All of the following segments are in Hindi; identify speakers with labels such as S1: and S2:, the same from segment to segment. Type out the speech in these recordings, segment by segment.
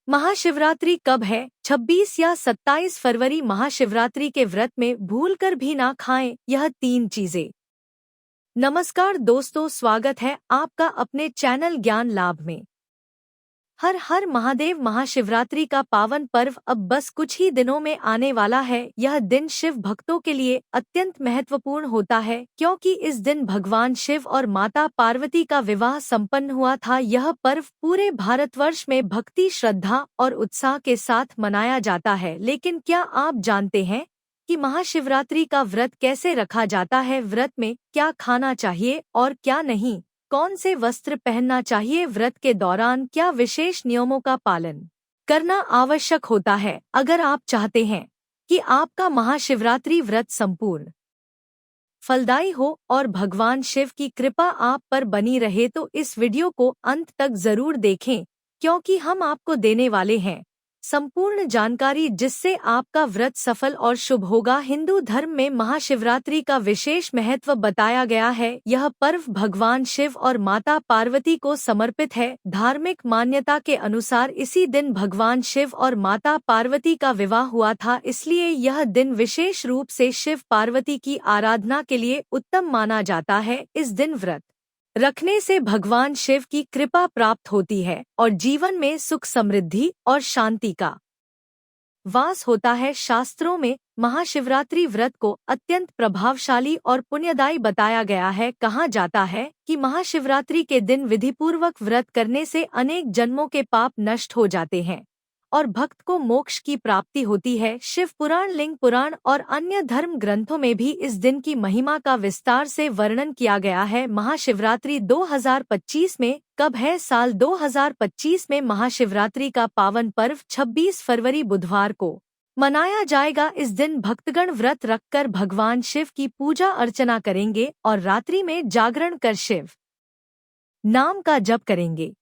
S1: महाशिवरात्रि कब है? 26 या 27 फरवरी। महाशिवरात्रि के व्रत में भूलकर भी ना खाएं यह 3 चीजें। नमस्कार दोस्तों, स्वागत है आपका अपने चैनल ज्ञान लाभ में। हर हर महादेव। महाशिवरात्रि का पावन पर्व अब बस कुछ ही दिनों में आने वाला है। यह दिन शिव भक्तों के लिए अत्यंत महत्वपूर्ण होता है, क्योंकि इस दिन भगवान शिव और माता पार्वती का विवाह संपन्न हुआ था। यह पर्व पूरे भारतवर्ष में भक्ति, श्रद्धा और उत्साह के साथ मनाया जाता है। लेकिन क्या आप जानते हैं कि महाशिवरात्रि का व्रत कैसे रखा जाता है? व्रत में क्या खाना चाहिए और क्या नहीं? कौन से वस्त्र पहनना चाहिए? व्रत के दौरान क्या विशेष नियमों का पालन करना आवश्यक होता है? अगर आप चाहते हैं कि आपका महाशिवरात्रि व्रत संपूर्ण फलदायी हो और भगवान शिव की कृपा आप पर बनी रहे, तो इस वीडियो को अंत तक जरूर देखें, क्योंकि हम आपको देने वाले हैं संपूर्ण जानकारी, जिससे आपका व्रत सफल और शुभ होगा। हिंदू धर्म में महाशिवरात्रि का विशेष महत्व बताया गया है। यह पर्व भगवान शिव और माता पार्वती को समर्पित है। धार्मिक मान्यता के अनुसार इसी दिन भगवान शिव और माता पार्वती का विवाह हुआ था, इसलिए यह दिन विशेष रूप से शिव पार्वती की आराधना के लिए उत्तम माना जाता है। इस दिन व्रत रखने से भगवान शिव की कृपा प्राप्त होती है और जीवन में सुख, समृद्धि और शांति का वास होता है। शास्त्रों में महाशिवरात्रि व्रत को अत्यंत प्रभावशाली और पुण्यदायी बताया गया है। कहा जाता है कि महाशिवरात्रि के दिन विधिपूर्वक व्रत करने से अनेक जन्मों के पाप नष्ट हो जाते हैं और भक्त को मोक्ष की प्राप्ति होती है। शिव पुराण, लिंग पुराण और अन्य धर्म ग्रंथों में भी इस दिन की महिमा का विस्तार से वर्णन किया गया है। महाशिवरात्रि 2025 में कब है? साल 2025 में महाशिवरात्रि का पावन पर्व 26 फरवरी बुधवार को मनाया जाएगा। इस दिन भक्तगण व्रत रखकर भगवान शिव की पूजा अर्चना करेंगे और रात्रि में जागरण कर शिव नाम का जप करेंगे।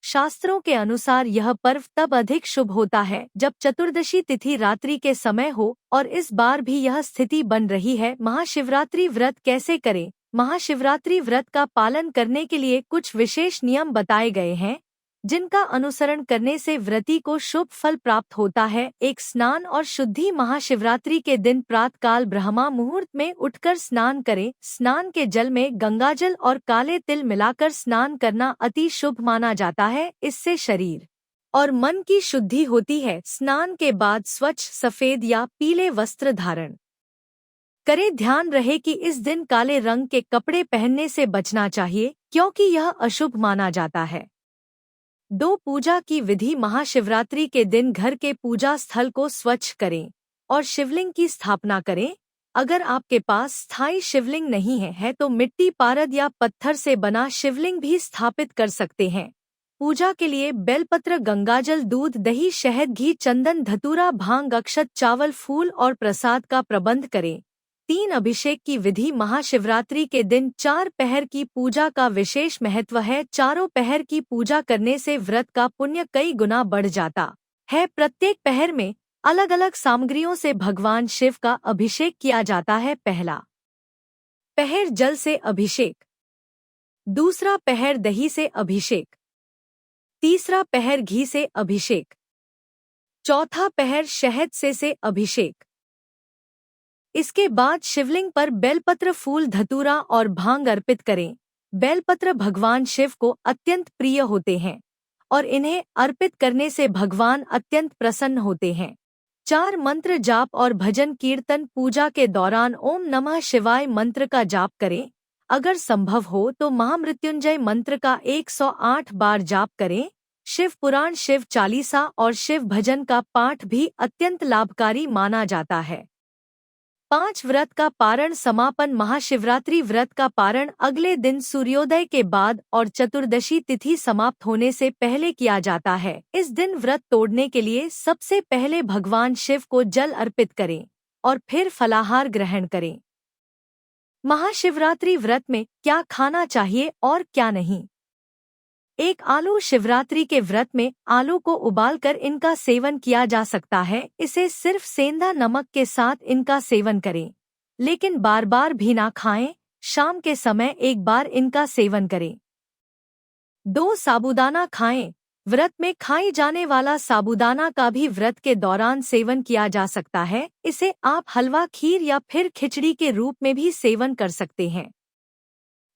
S1: शास्त्रों के अनुसार यह पर्व तब अधिक शुभ होता है जब चतुर्दशी तिथि रात्रि के समय हो, और इस बार भी यह स्थिति बन रही है। महाशिवरात्रि व्रत कैसे करें? महाशिवरात्रि व्रत का पालन करने के लिए कुछ विशेष नियम बताए गए हैं, जिनका अनुसरण करने से व्रती को शुभ फल प्राप्त होता है। एक, स्नान और शुद्धि। महाशिवरात्रि के दिन प्रातःकाल ब्रह्मा मुहूर्त में उठकर स्नान करें। स्नान के जल में गंगाजल और काले तिल मिलाकर स्नान करना अति शुभ माना जाता है। इससे शरीर और मन की शुद्धि होती है। स्नान के बाद स्वच्छ सफेद या पीले वस्त्र धारण करें। ध्यान रहे कि इस दिन काले रंग के कपड़े पहनने से बचना चाहिए, क्योंकि यह अशुभ माना जाता है। 2, पूजा की विधि। महाशिवरात्रि के दिन घर के पूजा स्थल को स्वच्छ करें और शिवलिंग की स्थापना करें। अगर आपके पास स्थायी शिवलिंग नहीं है तो मिट्टी, पारद या पत्थर से बना शिवलिंग भी स्थापित कर सकते हैं। पूजा के लिए बेलपत्र, गंगाजल, दूध, दही, शहद, घी, चंदन, धतूरा, भांग, अक्षत, चावल, फूल और प्रसाद का प्रबंध करें। 3, अभिषेक की विधि। महाशिवरात्रि के दिन 4 पहर की पूजा का विशेष महत्व है। चारों पहर की पूजा करने से व्रत का पुण्य कई गुना बढ़ जाता है। प्रत्येक पहर में अलग अलग सामग्रियों से भगवान शिव का अभिषेक किया जाता है। पहला पहर जल से अभिषेक, दूसरा पहर दही से अभिषेक, तीसरा पहर घी से अभिषेक, चौथा पहर शहद से अभिषेक। इसके बाद शिवलिंग पर बेलपत्र, फूल, धतूरा और भांग अर्पित करें। बेलपत्र भगवान शिव को अत्यंत प्रिय होते हैं और इन्हें अर्पित करने से भगवान अत्यंत प्रसन्न होते हैं। 4, मंत्र जाप और भजन कीर्तन। पूजा के दौरान ओम नमः शिवाय मंत्र का जाप करें। अगर संभव हो तो महामृत्युंजय मंत्र का 108 बार जाप करें। शिव पुराण, शिव चालीसा और शिव भजन का पाठ भी अत्यंत लाभकारी माना जाता है। 5, व्रत का पारण समापन। महाशिवरात्रि व्रत का पारण अगले दिन सूर्योदय के बाद और चतुर्दशी तिथि समाप्त होने से पहले किया जाता है। इस दिन व्रत तोड़ने के लिए सबसे पहले भगवान शिव को जल अर्पित करें और फिर फलाहार ग्रहण करें। महाशिवरात्रि व्रत में क्या खाना चाहिए और क्या नहीं? 1, आलू। शिवरात्रि के व्रत में आलू को उबालकर इनका सेवन किया जा सकता है। इसे सिर्फ सेंधा नमक के साथ इनका सेवन करें, लेकिन बार बार भी ना खाएं। शाम के समय एक बार इनका सेवन करें। 2, साबूदाना खाएं। व्रत में खाई जाने वाला साबूदाना का भी व्रत के दौरान सेवन किया जा सकता है। इसे आप हलवा, खीर या फिर खिचड़ी के रूप में भी सेवन कर सकते हैं।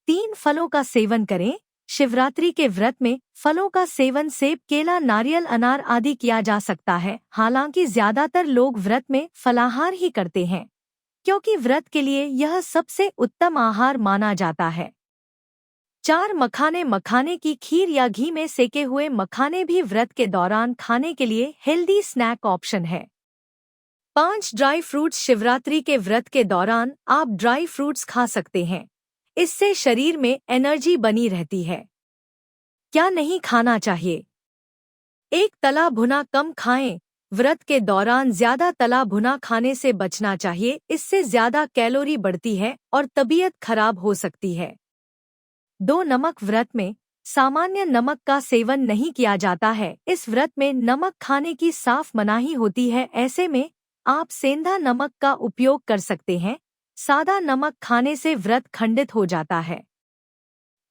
S1: 3 फलों का सेवन करें। शिवरात्रि के व्रत में फलों का सेवन सेब, केला, नारियल, अनार आदि किया जा सकता है। हालांकि ज्यादातर लोग व्रत में फलाहार ही करते हैं, क्योंकि व्रत के लिए यह सबसे उत्तम आहार माना जाता है। 4 मखाने। मखाने की खीर या घी में सेके हुए मखाने भी व्रत के दौरान खाने के लिए हेल्दी स्नैक ऑप्शन है। 5 ड्राई फ्रूट्स। शिवरात्रि के व्रत के दौरान आप ड्राई फ्रूट्स खा सकते हैं। इससे शरीर में एनर्जी बनी रहती है। क्या नहीं खाना चाहिए? 1 तला भुना कम खाएं। व्रत के दौरान ज्यादा तला भुना खाने से बचना चाहिए। इससे ज्यादा कैलोरी बढ़ती है और तबीयत खराब हो सकती है। 2 नमक। व्रत में सामान्य नमक का सेवन नहीं किया जाता है। इस व्रत में नमक खाने की साफ मनाही होती है। ऐसे में आप सेंधा नमक का उपयोग कर सकते हैं। सादा नमक खाने से व्रत खंडित हो जाता है।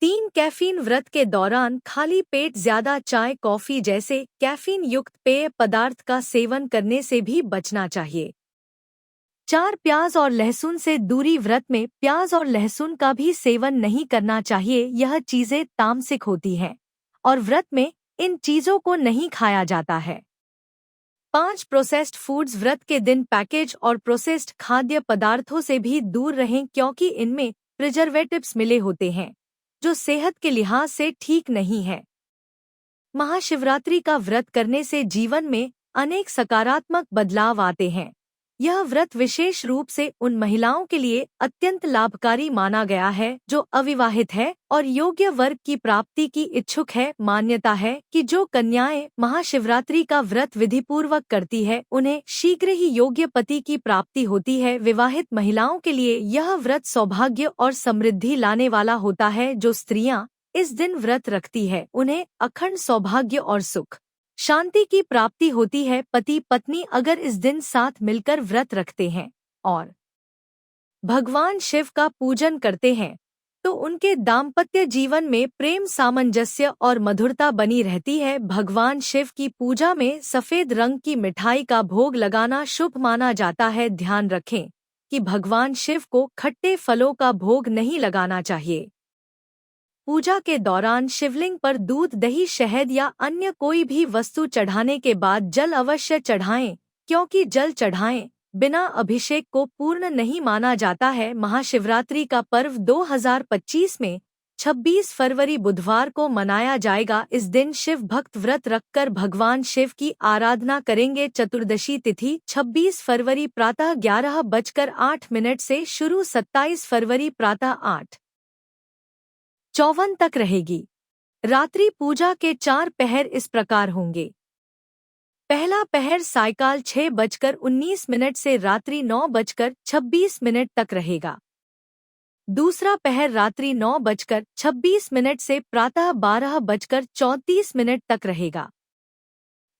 S1: 3 कैफीन। व्रत के दौरान खाली पेट ज्यादा चाय, कॉफी जैसे कैफीन युक्त पेय पदार्थ का सेवन करने से भी बचना चाहिए। 4 प्याज और लहसुन से दूरी। व्रत में प्याज और लहसुन का भी सेवन नहीं करना चाहिए। यह चीजें तामसिक होती हैं और व्रत में इन चीजों को नहीं खाया जाता है। 5 प्रोसेस्ड फूड्स। व्रत के दिन पैकेज और प्रोसेस्ड खाद्य पदार्थों से भी दूर रहें, क्योंकि इनमें प्रिजर्वेटिव्स मिले होते हैं जो सेहत के लिहाज से ठीक नहीं है। महाशिवरात्रि का व्रत करने से जीवन में अनेक सकारात्मक बदलाव आते हैं। यह व्रत विशेष रूप से उन महिलाओं के लिए अत्यंत लाभकारी माना गया है जो अविवाहित है और योग्य वर्ग की प्राप्ति की इच्छुक है। मान्यता है कि जो कन्याएं महाशिवरात्रि का व्रत विधिपूर्वक करती है उन्हें शीघ्र ही योग्य पति की प्राप्ति होती है। विवाहित महिलाओं के लिए यह व्रत सौभाग्य और समृद्धि लाने वाला होता है। जो स्त्रियां इस दिन व्रत रखती है उन्हें अखंड सौभाग्य और सुख शांति की प्राप्ति होती है। पति पत्नी अगर इस दिन साथ मिलकर व्रत रखते हैं और भगवान शिव का पूजन करते हैं तो उनके दाम्पत्य जीवन में प्रेम, सामंजस्य और मधुरता बनी रहती है। भगवान शिव की पूजा में सफेद रंग की मिठाई का भोग लगाना शुभ माना जाता है। ध्यान रखें कि भगवान शिव को खट्टे फलों का भोग नहीं लगाना चाहिए। पूजा के दौरान शिवलिंग पर दूध, दही, शहद या अन्य कोई भी वस्तु चढ़ाने के बाद जल अवश्य चढ़ाएं, क्योंकि जल चढ़ाएं बिना अभिषेक को पूर्ण नहीं माना जाता है। महाशिवरात्रि का पर्व 2025 में 26 फरवरी बुधवार को मनाया जाएगा। इस दिन शिव भक्त व्रत रखकर भगवान शिव की आराधना करेंगे। चतुर्दशी तिथि 26 फरवरी प्रातः 11:08 से शुरू 27 फरवरी प्रातः 8:54 तक रहेगी। रात्रि पूजा के 4 पहर इस प्रकार होंगे। पहला पहर सायकाल 6:19 से रात्रि 9:26 तक रहेगा। दूसरा पहर रात्रि 9:26 से प्रातः 12:34 तक रहेगा।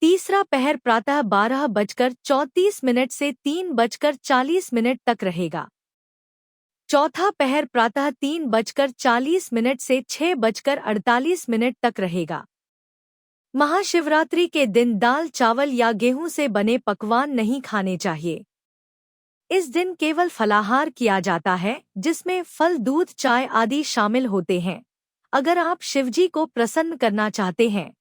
S1: तीसरा पहर प्रातः 12:34 से 3:40 तक रहेगा। चौथा पहर प्रातः 3:40 से 6:48 तक रहेगा। महाशिवरात्रि के दिन दाल, चावल या गेहूं से बने पकवान नहीं खाने चाहिए। इस दिन केवल फलाहार किया जाता है जिसमें फल, दूध, चाय आदि शामिल होते हैं। अगर आप शिवजी को प्रसन्न करना चाहते हैं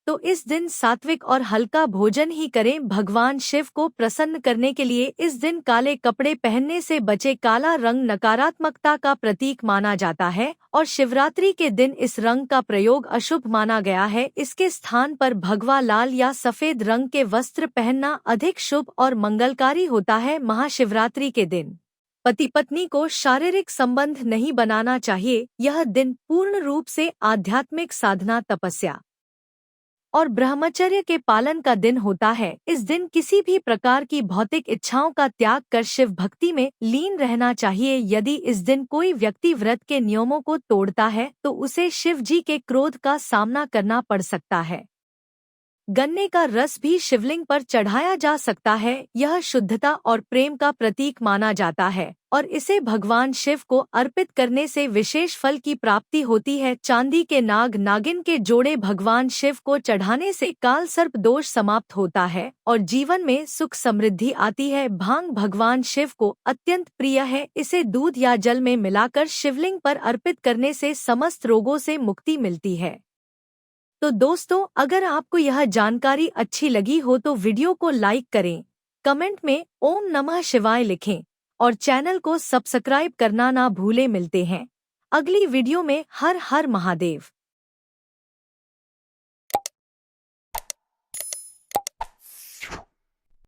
S1: तो इस दिन सात्विक और हल्का भोजन ही करें। भगवान शिव को प्रसन्न करने के लिए इस दिन काले कपड़े पहनने से बचे। काला रंग नकारात्मकता का प्रतीक माना जाता है और शिवरात्रि के दिन इस रंग का प्रयोग अशुभ माना गया है। इसके स्थान पर भगवा लाल या सफेद रंग के वस्त्र पहनना अधिक शुभ और मंगलकारी होता है। महाशिवरात्रि के दिन पति पत्नी को शारीरिक संबंध नहीं बनाना चाहिए। यह दिन पूर्ण रूप से आध्यात्मिक साधना, तपस्या और ब्रह्मचर्य के पालन का दिन होता है। इस दिन किसी भी प्रकार की भौतिक इच्छाओं का त्याग कर शिव भक्ति में लीन रहना चाहिए। यदि इस दिन कोई व्यक्ति व्रत के नियमों को तोड़ता है तो उसे शिव जी के क्रोध का सामना करना पड़ सकता है। गन्ने का रस भी शिवलिंग पर चढ़ाया जा सकता है। यह शुद्धता और प्रेम का प्रतीक माना जाता है और इसे भगवान शिव को अर्पित करने से विशेष फल की प्राप्ति होती है। चांदी के नाग नागिन के जोड़े भगवान शिव को चढ़ाने से काल सर्प दोष समाप्त होता है और जीवन में सुख समृद्धि आती है। भांग भगवान शिव को अत्यंत प्रिय है। इसे दूध या जल में मिलाकर शिवलिंग पर अर्पित करने से समस्त रोगों से मुक्ति मिलती है। तो दोस्तों, अगर आपको यह जानकारी अच्छी लगी हो तो वीडियो को लाइक करें, कमेंट में ओम नमः शिवाय लिखें और चैनल को सब्सक्राइब करना ना भूलें। मिलते हैं अगली वीडियो में। हर हर महादेव।